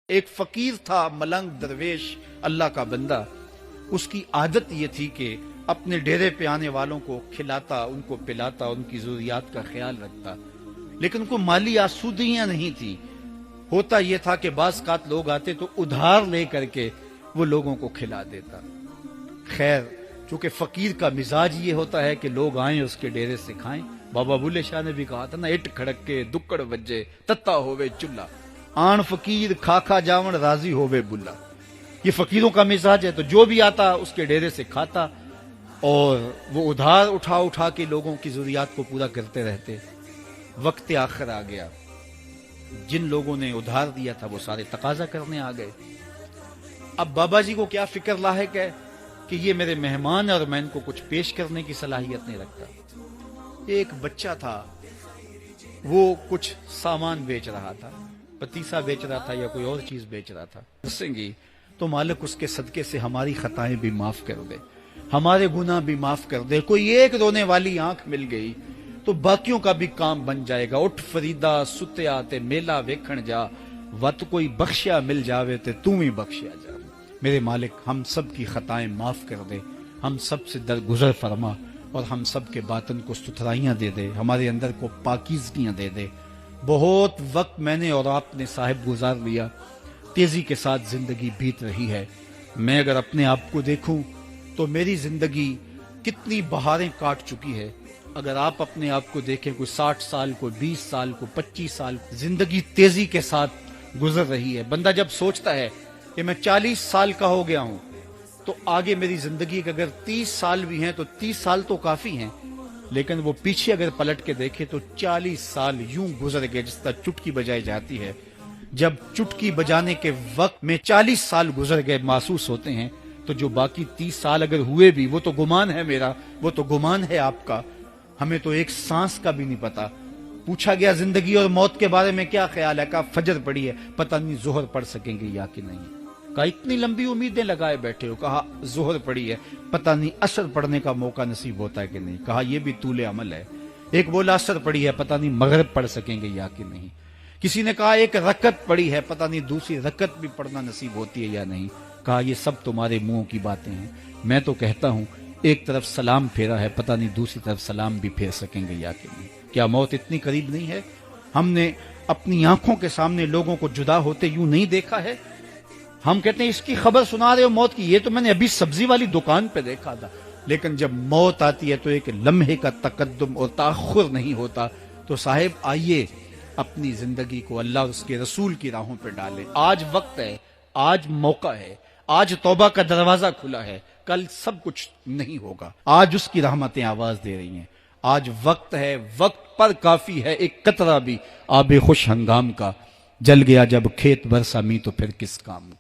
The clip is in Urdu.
ایک فقیر تھا، ملنگ درویش، اللہ کا بندہ. اس کی عادت یہ تھی کہ اپنے ڈیرے پہ آنے والوں کو کھلاتا، ان کو پلاتا، ان کی ضروریات کا خیال رکھتا، لیکن کوئی مالی آسودگیاں نہیں تھی. ہوتا یہ تھا کہ بعض اوقات لوگ آتے تو ادھار لے کر کے وہ لوگوں کو کھلا دیتا. خیر، چونکہ فقیر کا مزاج یہ ہوتا ہے کہ لوگ آئیں اس کے ڈیرے سے کھائیں. بابا بلے شاہ نے بھی کہا تھا نا، اٹ کھڑک کے دکڑ وجے تتا ہوئے چلا، آن فقیر کھا کھا جاون راضی ہوئے بلا. یہ فقیروں کا مزاج ہے. تو جو بھی آتا اس کے ڈیرے سے کھاتا اور وہ ادھار اٹھا اٹھا کے لوگوں کی ضروریات کو پورا کرتے رہتے. وقت آخر آ گیا، جن لوگوں نے ادھار دیا تھا وہ سارے تقاضا کرنے آ گئے. اب بابا جی کو کیا فکر لاحق ہے کہ یہ میرے مہمان اور میں ان کو کچھ پیش کرنے کی صلاحیت نہیں رکھتا. ایک بچہ تھا، وہ کچھ سامان بیچ رہا تھا، پتیسا بیچ رہا تھا یا کوئی اور چیز بیچ رہا تھا. گی تو مالک اس کے صدقے سے ہماری خطائیں بھی معاف کر دے، ہمارے گناہ بھی معاف کر دے. کوئی ایک رونے والی آنکھ مل گئی تو باقیوں کا بھی کام بن جائے گا. اٹھ فریدا ستیا تے میلہ ویکھن جا، وت کوئی بخشیا مل جاوے تے توں ہی بخشیا جا. میرے مالک ہم سب کی خطائیں معاف کر دے، ہم سب سے درگزر فرما اور ہم سب کے باطن کو ستھرائیاں دے دے، ہمارے اندر کو پاکیزگیاں دے دے. بہت وقت میں نے اور آپ نے صاحب گزار لیا، تیزی کے ساتھ زندگی بیت رہی ہے. میں اگر اپنے آپ کو دیکھوں تو میری زندگی کتنی بہاریں کاٹ چکی ہے. اگر آپ اپنے آپ کو دیکھیں، کوئی 60 سال، کوئی 20 سال، کوئی 25 سال، زندگی تیزی کے ساتھ گزر رہی ہے. بندہ جب سوچتا ہے کہ میں 40 سال کا ہو گیا ہوں تو آگے میری زندگی کے اگر 30 سال بھی ہیں تو 30 سال تو کافی ہیں، لیکن وہ پیچھے اگر پلٹ کے دیکھے تو 40 سال یوں گزر گئے جس طرح چٹکی بجائی جاتی ہے. جب چٹکی بجانے کے وقت میں 40 سال گزر گئے محسوس ہوتے ہیں، تو جو باقی 30 سال اگر ہوئے بھی وہ تو گمان ہے میرا، وہ تو گمان ہے آپ کا. ہمیں تو ایک سانس کا بھی نہیں پتا. پوچھا گیا زندگی اور موت کے بارے میں کیا خیال ہے؟ کہا فجر پڑی ہے، پتہ نہیں ظہر پڑھ سکیں گے یا کہ نہیں. کہا اتنی لمبی امیدیں لگائے بیٹھے ہو. کہا ظہر پڑی ہے، پتہ نہیں عصر پڑھنے کا موقع نصیب ہوتا ہے کہ نہیں. کہا یہ بھی طول عمل ہے. ایک بولا عصر پڑی ہے، پتہ نہیں مغرب پڑھ سکیں گے یا کہ نہیں. کسی نے کہا ایک رکعت پڑی ہے، پتہ نہیں دوسری رکعت بھی پڑھنا نصیب ہوتی ہے یا نہیں. کہا یہ سب تمہارے منہوں کی باتیں ہیں. میں تو کہتا ہوں ایک طرف سلام پھیرا ہے، پتہ نہیں دوسری طرف سلام بھی پھیر سکیں گے یا کہ نہیں. کیا موت اتنی قریب نہیں ہے؟ ہم نے اپنی آنکھوں کے سامنے لوگوں کو جدا ہوتے یوں نہیں دیکھا ہے. ہم کہتے ہیں اس کی خبر سنا رہے ہو موت کی، یہ تو میں نے ابھی سبزی والی دکان پہ دیکھا تھا. لیکن جب موت آتی ہے تو ایک لمحے کا تقدم اور تاخر نہیں ہوتا. تو صاحب آئیے اپنی زندگی کو اللہ اور اس کے رسول کی راہوں پہ ڈالیں. آج وقت ہے، آج موقع ہے، آج توبہ کا دروازہ کھلا ہے. کل سب کچھ نہیں ہوگا. آج اس کی رحمتیں آواز دے رہی ہیں. آج وقت ہے، وقت پر کافی ہے ایک قطرہ بھی آب خوش ہنگام کا. جل گیا جب کھیت برسا می تو پھر کس کام.